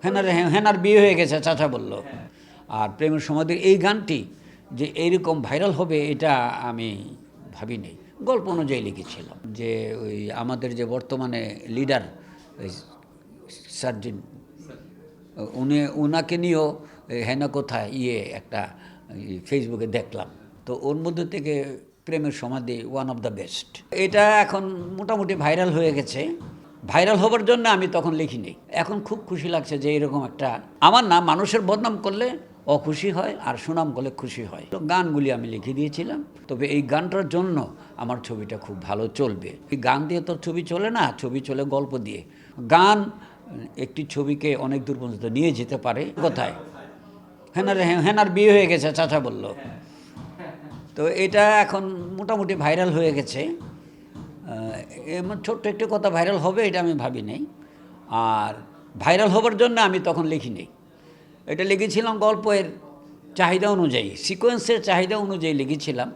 হেনার বিয়ে হয়ে গেছে চাচা বলল। আর প্রেমের সমাধির এই গানটি যে এইরকম ভাইরাল হবে এটা আমি ভাবিনি। গল্প অনুযায়ী লিখেছিলাম যে ওই আমাদের যে বর্তমানে লিডার সার্জিন ওনাকে নিয়েও হেনা কোথায় একটা ফেসবুকে দেখলাম। তো ওর মধ্যে থেকে প্রেমের সমাধি ওয়ান অফ দ্য বেস্ট। এটা এখন মোটামুটি ভাইরাল হয়ে গেছে। ভাইরাল হবার জন্য আমি তখন লিখিনি। এখন খুব খুশি লাগছে যে এরকম একটা আমার না মানুষের বদনাম করলে অখুশি হয় আর সুনাম করলে খুশি হয়। তো গানগুলি আমি লিখে দিয়েছিলাম, তবে এই গানটার জন্য আমার ছবিটা খুব ভালো চলবে। এই গান দিয়ে তো ছবি চলে না, ছবি চলে গল্প দিয়ে। গান একটি ছবিকে অনেক দূর পর্যন্ত নিয়ে যেতে পারে। কোথায় হেনার বিয়ে হয়ে গেছে চাচা বলল। তো এটা এখন মোটামুটি ভাইরাল হয়ে গেছে। এমন ছোট্ট একটি কথা ভাইরাল হবে এটা আমি ভাবি নাই। আর ভাইরাল হবার জন্য আমি তখন লিখিনি। এটা লিখেছিলাম গল্পের চাহিদা অনুযায়ী, সিকোয়েন্সের চাহিদা অনুযায়ী লিখেছিলাম।